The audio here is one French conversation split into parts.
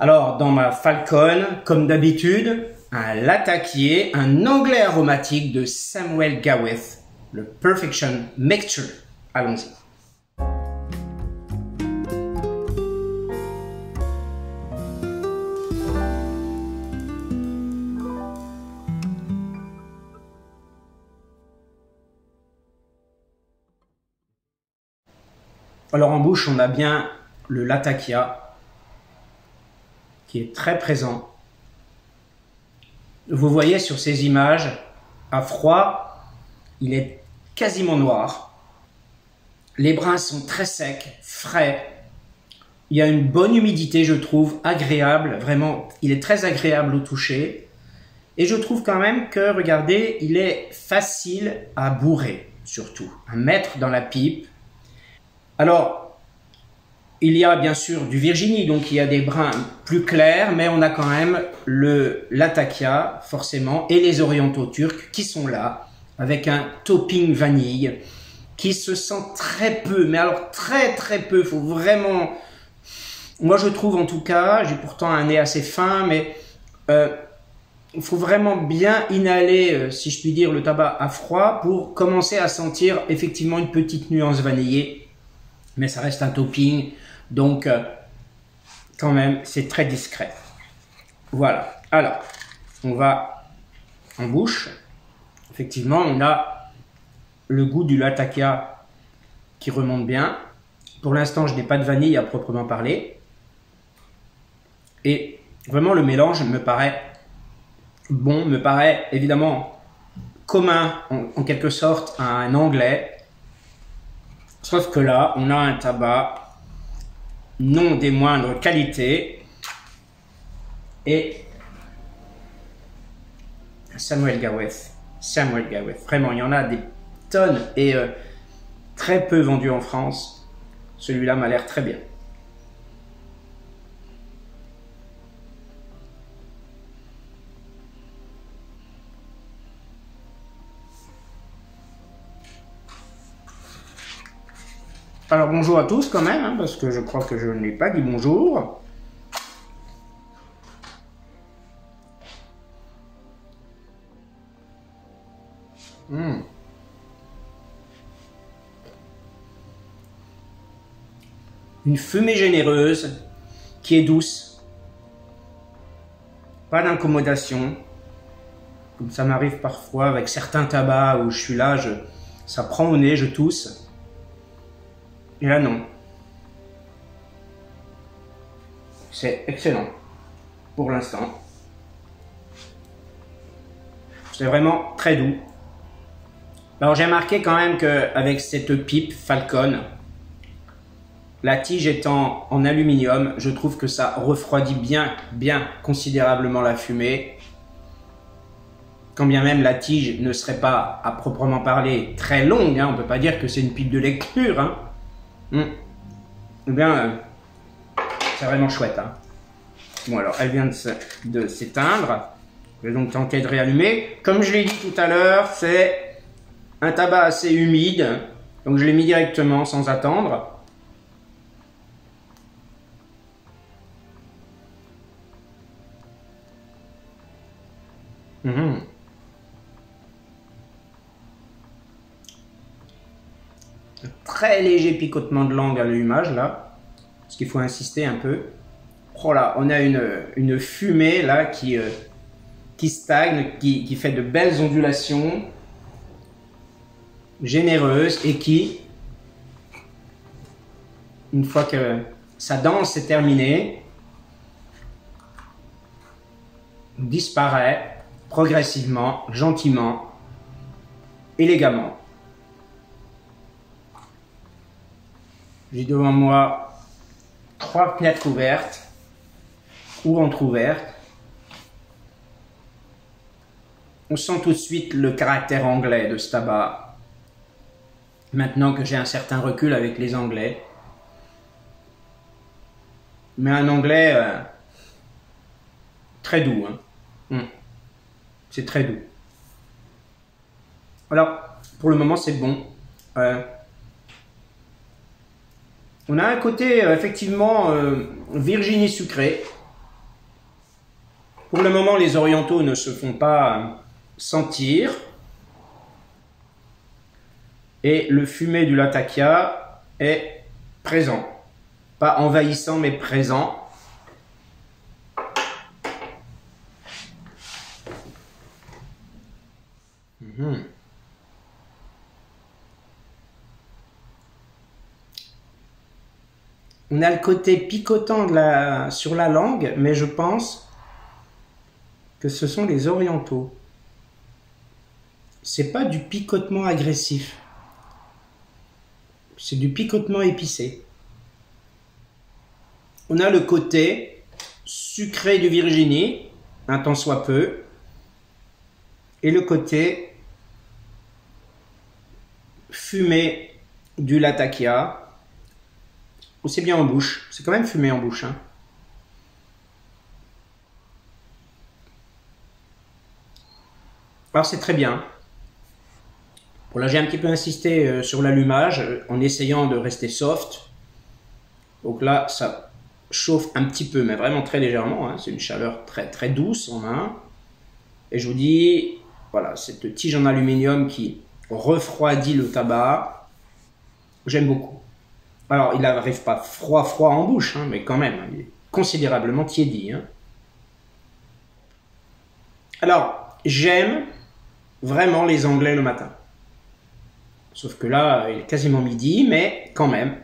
Alors, dans ma Falcon, comme d'habitude, un latakié, un anglais aromatique de Samuel Gawith, le Perfection Mixture. Allons-y. Alors en bouche, on a bien le latakia qui est très présent. Vous voyez sur ces images, à froid, il est quasiment noir. Les brins sont très secs, frais. Il y a une bonne humidité, je trouve, agréable. Vraiment, il est très agréable au toucher. Et je trouve quand même que, regardez, il est facile à bourrer, surtout, à mettre dans la pipe. Alors, il y a bien sûr du Virginie, donc il y a des brins plus clairs, mais on a quand même le latakia, forcément, et les orientaux turcs qui sont là, avec un topping vanille, qui se sent très peu, mais alors très très peu, faut vraiment... Moi je trouve en tout cas, j'ai pourtant un nez assez fin, mais il faut vraiment bien inhaler, si je puis dire, le tabac à froid pour commencer à sentir effectivement une petite nuance vanillée, mais ça reste un topping. Donc, quand même, c'est très discret. Voilà. Alors, on va en bouche. Effectivement, on a le goût du latakia qui remonte bien. Pour l'instant, je n'ai pas de vanille à proprement parler. Et vraiment, le mélange me paraît bon, me paraît évidemment commun, en quelque sorte, à un anglais. Sauf que là, on a un tabac non des moindres qualités, et Samuel Gawith, vraiment, il y en a des tonnes et très peu vendus en France. Celui-là m'a l'air très bien. Alors bonjour à tous quand même, hein, parce que je crois que je n'ai pas dit bonjour. Une fumée généreuse qui est douce. Pas d'incommodation. Comme ça m'arrive parfois avec certains tabacs où je suis là, ça prend au nez, je tousse. Et là, non. C'est excellent. Pour l'instant. C'est vraiment très doux. Alors, j'ai remarqué quand même qu'avec cette pipe Falcon, la tige étant en aluminium, je trouve que ça refroidit bien considérablement la fumée. Quand bien même la tige ne serait pas, à proprement parler, très longue, hein, on ne peut pas dire que c'est une pipe de lecture, hein. Eh bien, c'est vraiment chouette. Hein. Bon, alors, elle vient de s'éteindre. Je vais donc tenter de réallumer. Comme je l'ai dit tout à l'heure, c'est un tabac assez humide. Donc, je l'ai mis directement sans attendre. Très léger picotement de langue à l'allumage là, parce qu'il faut insister un peu. Oh là, on a une fumée là qui stagne, qui fait de belles ondulations, généreuses, et qui, une fois que sa danse est terminée, disparaît progressivement, gentiment, élégamment. J'ai devant moi 3 fenêtres ouvertes ou entrouvertes. On sent tout de suite le caractère anglais de ce tabac. Maintenant que j'ai un certain recul avec les Anglais. Mais un anglais très doux. Hein. C'est très doux. Alors, pour le moment, c'est bon. On a un côté, effectivement, Virginie sucrée. Pour le moment, les orientaux ne se font pas sentir. Et le fumé du latakia est présent. Pas envahissant, mais présent. On a le côté picotant sur la langue, mais je pense que ce sont les orientaux. C'est pas du picotement agressif. C'est du picotement épicé. On a le côté sucré du Virginie, un tant soit peu, et le côté fumé du latakia. C'est bien en bouche, c'est quand même fumé en bouche. Hein. Alors c'est très bien. Bon là j'ai un petit peu insisté sur l'allumage en essayant de rester soft. Donc là ça chauffe un petit peu, mais vraiment très légèrement. Hein. C'est une chaleur très très douce en main. Et je vous dis, voilà, cette tige en aluminium qui refroidit le tabac, j'aime beaucoup. Alors, il n'arrive pas froid en bouche, hein, mais quand même, il est considérablement tiédi. Hein. Alors, j'aime vraiment les Anglais le matin. Sauf que là, il est quasiment midi, mais quand même,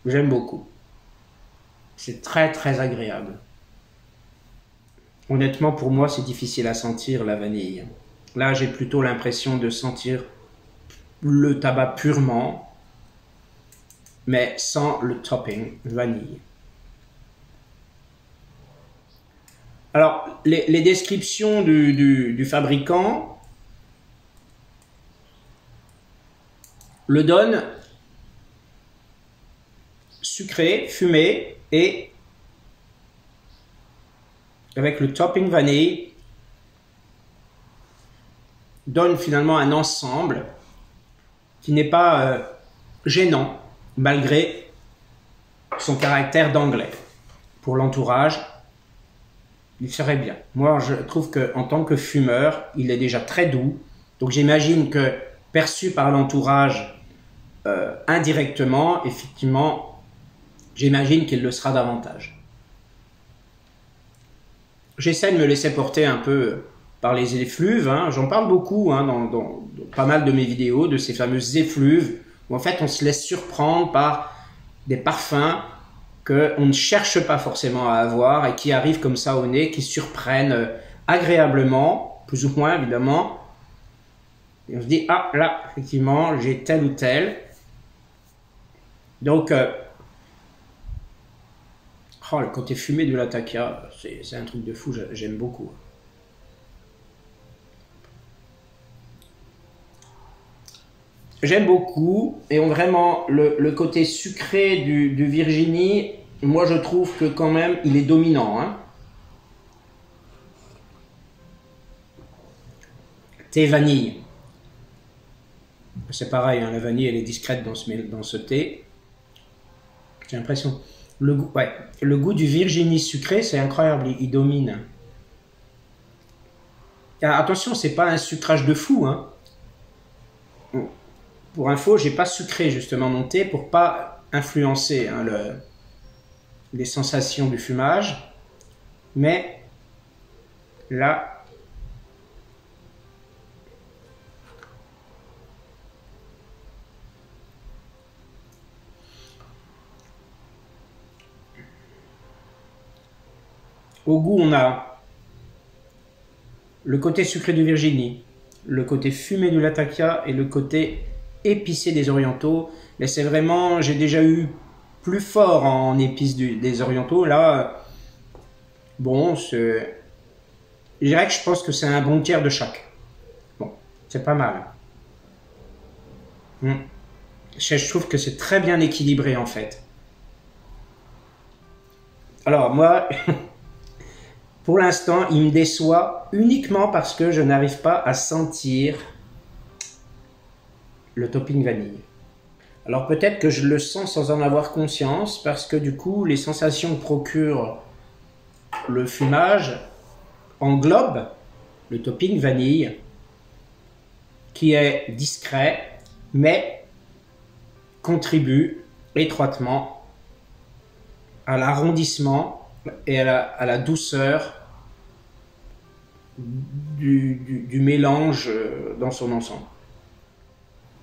j'aime beaucoup. C'est très très agréable. Honnêtement, pour moi, c'est difficile à sentir la vanille. Là, j'ai plutôt l'impression de sentir le tabac purement, mais sans le topping vanille. Alors, les descriptions du fabricant le donnent sucré, fumé et avec le topping vanille donne finalement un ensemble qui n'est pas gênant malgré son caractère d'anglais. Pour l'entourage, il serait bien. Moi, je trouve qu'en tant que fumeur, il est déjà très doux. Donc j'imagine que perçu par l'entourage indirectement, effectivement, j'imagine qu'il le sera davantage. J'essaie de me laisser porter un peu par les effluves. Hein. J'en parle beaucoup hein, dans pas mal de mes vidéos, de ces fameuses effluves, où en fait on se laisse surprendre par des parfums qu'on ne cherche pas forcément à avoir et qui arrivent comme ça au nez, qui surprennent agréablement, plus ou moins évidemment. Et on se dit, ah là, effectivement, j'ai tel ou tel. Donc, oh, le côté fumé de latakia, c'est un truc de fou, j'aime beaucoup. J'aime beaucoup, et vraiment, le côté sucré du Virginie, moi je trouve que quand même, il est dominant. Hein. Thé vanille. C'est pareil, hein, la vanille elle est discrète dans ce thé. J'ai l'impression. Le goût du Virginie sucré, c'est incroyable, il domine. Alors, attention, c'est pas un sucrage de fou. Hein. Pour info, j'ai pas sucré justement mon thé pour pas influencer hein, les sensations du fumage. Mais là, au goût, on a le côté sucré du Virginie, le côté fumé du latakia et le côté épicé des orientaux. Mais c'est vraiment, j'ai déjà eu plus fort en épices des orientaux. Là, bon, je dirais que je pense que c'est un bon tiers de chaque. Bon, c'est pas mal. Je trouve que c'est très bien équilibré en fait. Alors moi, pour l'instant, il me déçoit uniquement parce que je n'arrive pas à sentir le topping vanille. Alors peut-être que je le sens sans en avoir conscience parce que du coup, les sensations que procure le fumage englobe le topping vanille, qui est discret, mais contribue étroitement à l'arrondissement et à la douceur du mélange dans son ensemble.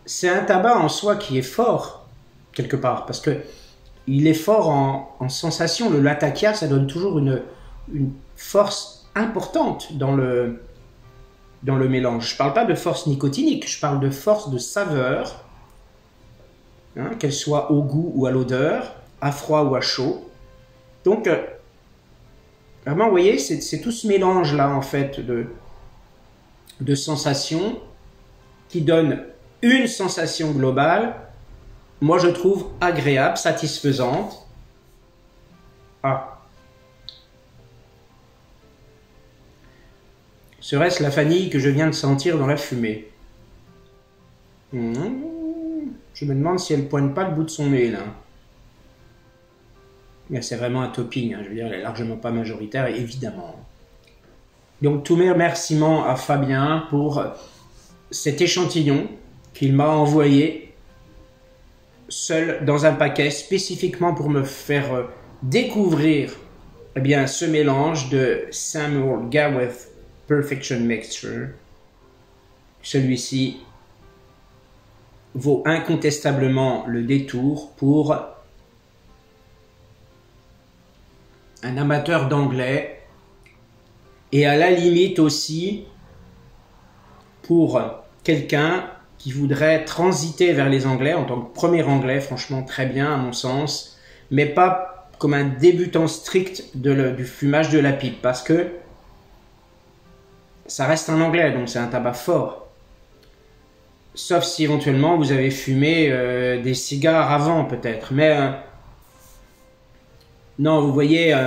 C'est un tabac en soi qui est fort, quelque part, parce que il est fort en sensation. Le Latakia, ça donne toujours une force importante dans le mélange. Je ne parle pas de force nicotinique, je parle de force de saveur, hein, qu'elle soit au goût ou à l'odeur, à froid ou à chaud. Donc, vraiment, vous voyez, c'est tout ce mélange-là, en fait, de sensations qui donne une sensation globale, moi je trouve agréable, satisfaisante. Ah. Serait-ce la vanille que je viens de sentir dans la fumée? Je me demande si elle pointe pas le bout de son nez, là. Mais c'est vraiment un topping, hein, je veux dire, elle est largement pas majoritaire, évidemment. Donc, tous mes remerciements à Fabien pour cet échantillon qu'il m'a envoyé seul dans un paquet, spécifiquement pour me faire découvrir eh bien, ce mélange de Samuel Gawith Perfection Mixture. Celui-ci vaut incontestablement le détour pour un amateur d'anglais et à la limite aussi pour quelqu'un qui voudrait transiter vers les anglais en tant que premier anglais, franchement très bien à mon sens, mais pas comme un débutant strict du fumage de la pipe, parce que ça reste un anglais, donc c'est un tabac fort. Sauf si éventuellement vous avez fumé des cigares avant peut-être, mais non, vous voyez,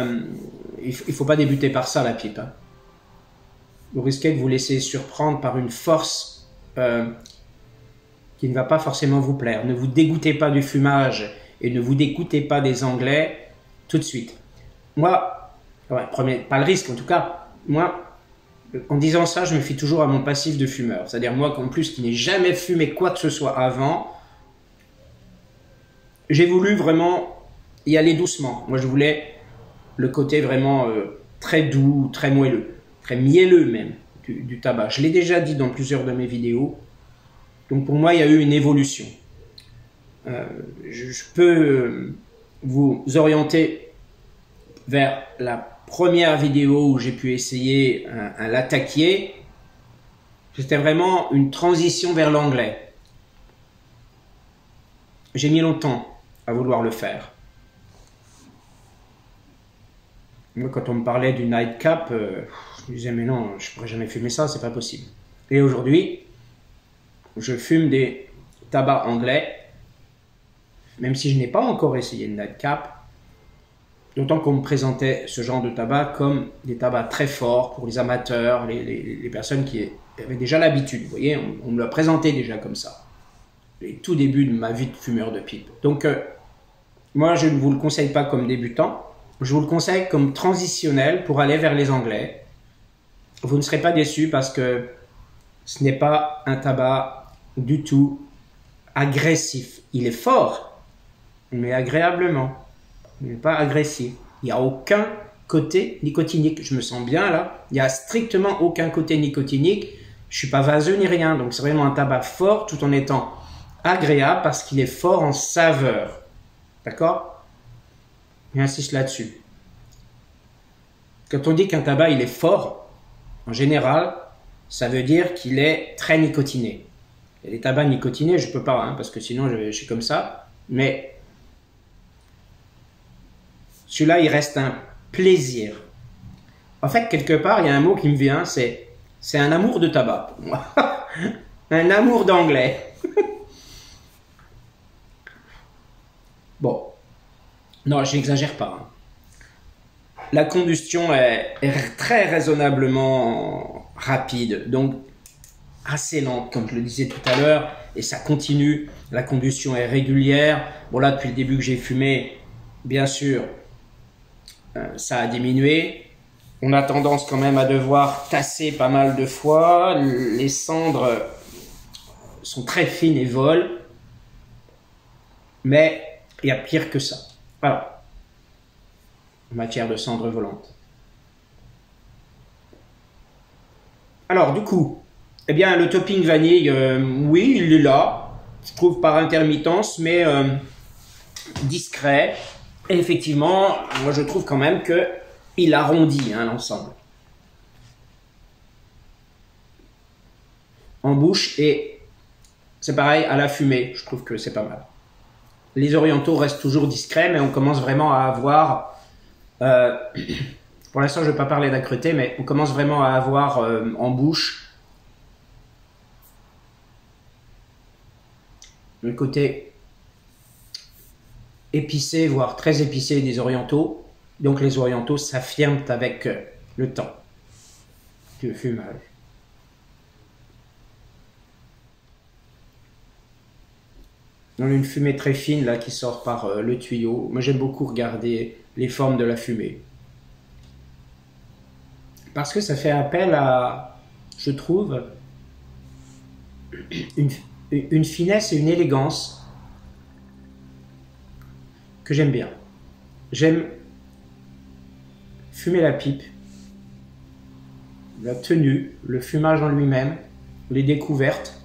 il faut pas débuter par ça la pipe. Hein. Vous risquez de vous laisser surprendre par une force qui ne va pas forcément vous plaire. Ne vous dégoûtez pas du fumage et ne vous dégoûtez pas des Anglais tout de suite. Moi, ouais, pas le risque en tout cas, moi, en disant ça, je me fie toujours à mon passif de fumeur. C'est-à-dire moi, en plus, qui n'ai jamais fumé quoi que ce soit avant, j'ai voulu vraiment y aller doucement. Moi, je voulais le côté vraiment très doux, très moelleux, très mielleux même du tabac. Je l'ai déjà dit dans plusieurs de mes vidéos. Donc pour moi, il y a eu une évolution. Je peux vous orienter vers la première vidéo où j'ai pu essayer un latakié. C'était vraiment une transition vers l'anglais. J'ai mis longtemps à vouloir le faire. Moi, quand on me parlait du nightcap, je me disais mais non, je ne pourrais jamais fumer ça, c'est pas possible. Et aujourd'hui, je fume des tabacs anglais, même si je n'ai pas encore essayé le nightcap, d'autant qu'on me présentait ce genre de tabac comme des tabacs très forts pour les amateurs, les personnes qui avaient déjà l'habitude. Vous voyez, on me l'a présenté déjà comme ça. Les tout débuts de ma vie de fumeur de pipe. Donc, moi, je ne vous le conseille pas comme débutant. Je vous le conseille comme transitionnel pour aller vers les Anglais. Vous ne serez pas déçus parce que ce n'est pas un tabac du tout agressif. Il est fort, mais agréablement. Il n'est pas agressif. Il n'y a aucun côté nicotinique. Je me sens bien là. Il n'y a strictement aucun côté nicotinique. Je ne suis pas vaseux ni rien. Donc c'est vraiment un tabac fort tout en étant agréable parce qu'il est fort en saveur. D'accord ? J'insiste là-dessus. Quand on dit qu'un tabac il est fort, en général, ça veut dire qu'il est très nicotiné. Et les tabacs nicotinés, je ne peux pas, hein, parce que sinon je suis comme ça. Mais celui-là, il reste un plaisir. En fait, quelque part, il y a un mot qui me vient, c'est un amour de tabac. Un amour d'anglais. Bon. Non, je n'exagère pas. Hein. La combustion est très raisonnablement rapide, donc assez lente, comme je le disais tout à l'heure, et ça continue. La combustion est régulière. Bon là, depuis le début que j'ai fumé, bien sûr, ça a diminué. On a tendance quand même à devoir tasser pas mal de fois. Les cendres sont très fines et volent. Mais il y a pire que ça. Voilà. En matière de cendres volantes. Alors, du coup, eh bien, le topping vanille, oui, il est là. Je trouve par intermittence, mais discret. Et effectivement, moi je trouve quand même que il arrondit l'ensemble. En bouche, et c'est pareil à la fumée, je trouve que c'est pas mal. Les orientaux restent toujours discrets, mais on commence vraiment à avoir... pour l'instant, je ne vais pas parler d'âcreté, mais on commence vraiment à avoir en bouche le côté épicé, voire très épicé des orientaux. Donc les orientaux s'affirment avec le temps du fumage. On a une fumée très fine là qui sort par le tuyau. Moi j'aime beaucoup regarder les formes de la fumée. Parce que ça fait appel à, je trouve, une finesse et une élégance que j'aime bien. J'aime fumer la pipe, la tenue, le fumage en lui-même, les découvertes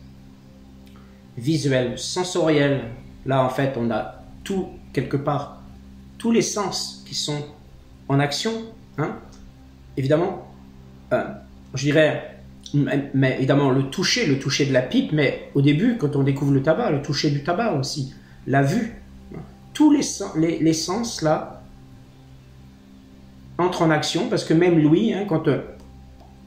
visuelles, sensorielles. Là, en fait, on a tout, quelque part, tous les sens qui sont en action. Évidemment, je dirais, mais évidemment, le toucher de la pipe, mais au début, quand on découvre le tabac, le toucher du tabac aussi, la vue, tous les sens, là, entre en action, parce que même l'ouïe, quand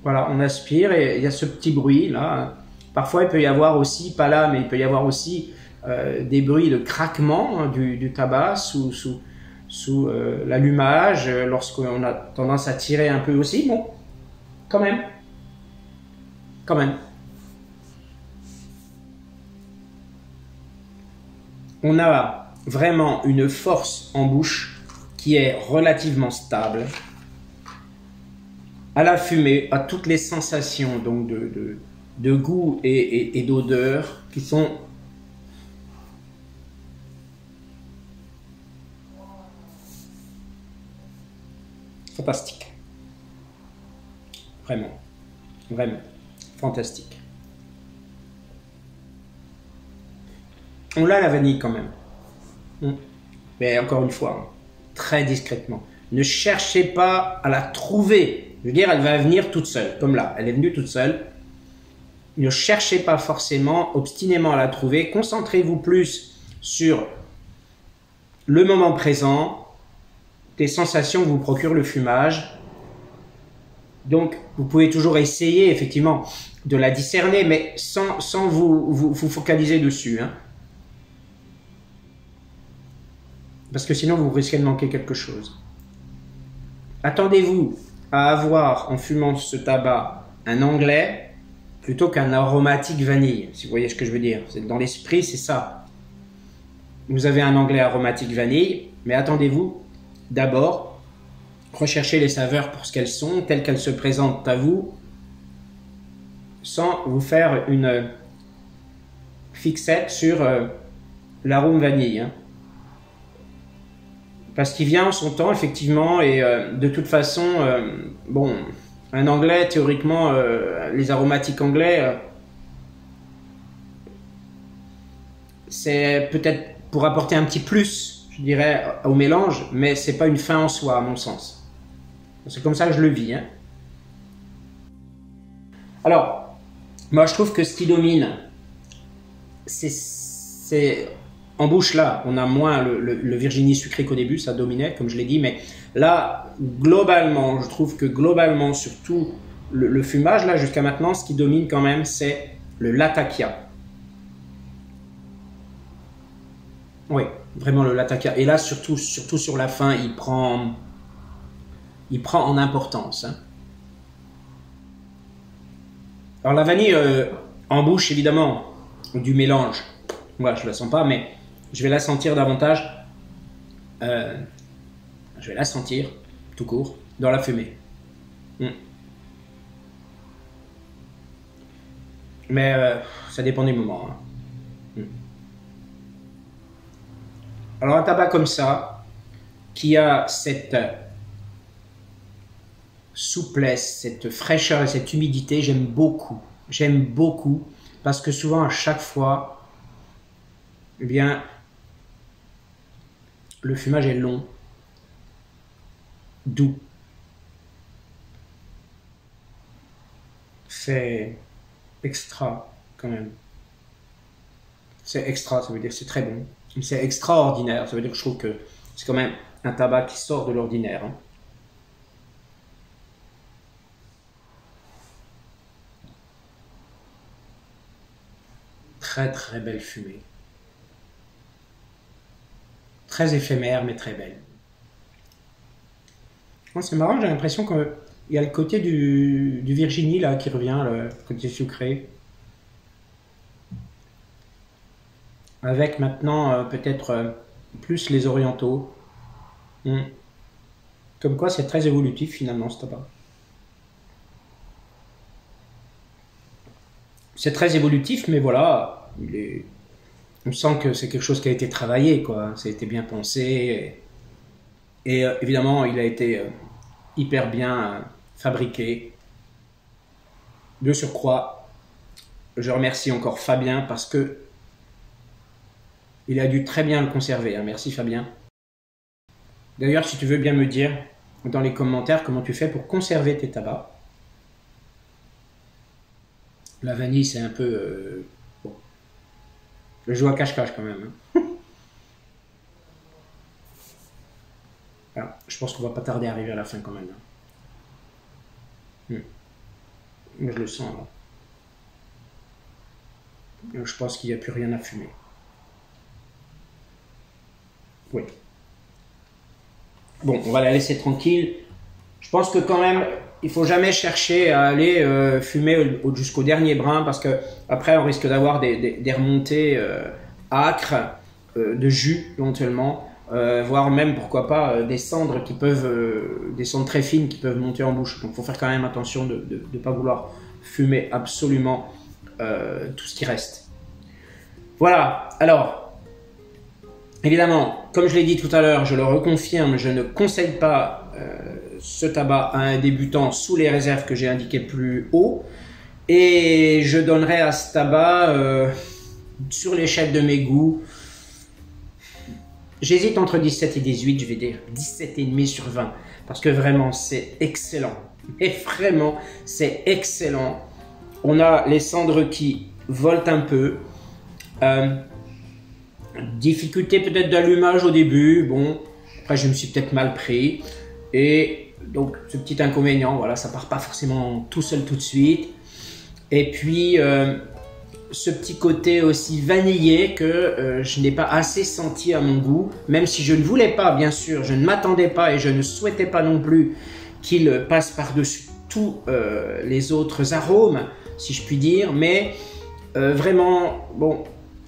voilà, on aspire, et il y a ce petit bruit, là. Parfois, il peut y avoir aussi, pas là, mais il peut y avoir aussi des bruits de craquement du tabac sous l'allumage, lorsqu'on a tendance à tirer un peu aussi. Bon, quand même. Quand même. On a vraiment une force en bouche qui est relativement stable. À la fumée, à toutes les sensations donc de goût et d'odeur qui sont fantastiques. Vraiment, vraiment fantastique. On l'a la vanille quand même. Mais encore une fois, très discrètement. Ne cherchez pas à la trouver. Je veux dire, elle va venir toute seule, comme là. Elle est venue toute seule. Ne cherchez pas forcément, obstinément à la trouver. Concentrez-vous plus sur le moment présent, les sensations que vous procure le fumage. Donc, vous pouvez toujours essayer, effectivement, de la discerner, mais sans vous focaliser dessus. Parce que sinon, vous risquez de manquer quelque chose. Attendez-vous à avoir, en fumant ce tabac, un anglais plutôt qu'un aromatique vanille, si vous voyez ce que je veux dire. Dans l'esprit, c'est ça. Vous avez un anglais aromatique vanille, mais attendez-vous d'abord, recherchez les saveurs pour ce qu'elles sont, telles qu'elles se présentent à vous, sans vous faire une fixette sur l'arôme vanille. Parce qu'il vient en son temps, effectivement, et de toute façon, bon, un anglais, théoriquement, les aromatiques anglais, c'est peut-être pour apporter un petit plus, je dirais, au mélange, mais c'est pas une fin en soi, à mon sens. C'est comme ça que je le vis. Alors, moi, je trouve que ce qui domine, c'est en bouche, là, on a moins le Virginie sucré qu'au début, ça dominait, comme je l'ai dit, mais là, globalement, je trouve que globalement, surtout le fumage, là, jusqu'à maintenant, ce qui domine quand même, c'est le Latakia. Oui, vraiment le Latakia. Et là, surtout sur la fin, il prend en importance. Alors la vanille, en bouche, évidemment, du mélange, moi, je ne la sens pas, mais je vais la sentir davantage. Je vais la sentir, tout court, dans la fumée. Mm. Mais ça dépend des moments. Hein. Mm. Alors un tabac comme ça, qui a cette souplesse, cette fraîcheur et cette humidité, j'aime beaucoup. J'aime beaucoup parce que souvent à chaque fois, eh bien, le fumage est long, doux. C'est extra quand même. C'est extra, ça veut dire que c'est très bon. C'est extraordinaire, ça veut dire que je trouve que c'est quand même un tabac qui sort de l'ordinaire. Hein. Très très belle fumée. Très éphémère mais très belle. C'est marrant, j'ai l'impression qu'il y a le côté du Virginie là qui revient, le côté sucré. Avec maintenant peut-être plus les orientaux. Comme quoi c'est très évolutif finalement ce tabac. C'est très évolutif mais voilà, on sent que c'est quelque chose qui a été travaillé, quoi. Ça a été bien pensé. Et évidemment, il a été hyper bien fabriqué. De surcroît, je remercie encore Fabien parce que il a dû très bien le conserver. Hein. Merci Fabien. D'ailleurs, si tu veux bien me dire dans les commentaires comment tu fais pour conserver tes tabacs. La vanille, c'est un peu... bon. Je joue à cache-cache quand même. Hein. Alors, je pense qu'on va pas tarder à arriver à la fin quand même. Hein. Moi, je le sens là. Je pense qu'il n'y a plus rien à fumer. Oui. Bon, on va la laisser tranquille. Je pense que quand même, il faut jamais chercher à aller fumer jusqu'au dernier brin parce que après on risque d'avoir des remontées âcres de jus éventuellement, voire même pourquoi pas des cendres qui peuvent, des cendres très fines qui peuvent monter en bouche. Donc il faut faire quand même attention de ne pas vouloir fumer absolument tout ce qui reste. Voilà. Alors. Évidemment, comme je l'ai dit tout à l'heure, je le reconfirme, je ne conseille pas ce tabac à un débutant sous les réserves que j'ai indiquées plus haut. Et je donnerai à ce tabac, sur l'échelle de mes goûts, j'hésite entre 17 et 18, je vais dire 17,5 sur 20. Parce que vraiment, c'est excellent. Et vraiment, c'est excellent. On a les cendres qui volent un peu. Difficulté peut-être d'allumage au début, bon, après je me suis peut-être mal pris, et donc ce petit inconvénient, voilà, ça part pas forcément tout seul tout de suite, et puis ce petit côté aussi vanillé que je n'ai pas assez senti à mon goût, même si je ne voulais pas, bien sûr, je ne m'attendais pas et je ne souhaitais pas non plus qu'il passe par-dessus tous les autres arômes, si je puis dire, mais vraiment, bon,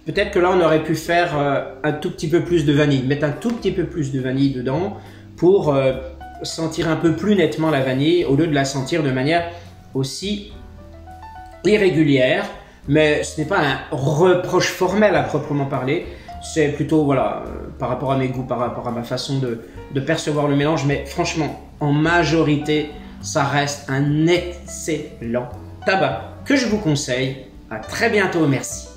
peut-être que là, on aurait pu faire un tout petit peu plus de vanille, mettre un tout petit peu plus de vanille dedans pour sentir un peu plus nettement la vanille au lieu de la sentir de manière aussi irrégulière. Mais ce n'est pas un reproche formel à proprement parler, c'est plutôt voilà, par rapport à mes goûts, par rapport à ma façon de percevoir le mélange. Mais franchement, en majorité, ça reste un excellent tabac que je vous conseille. À très bientôt, merci.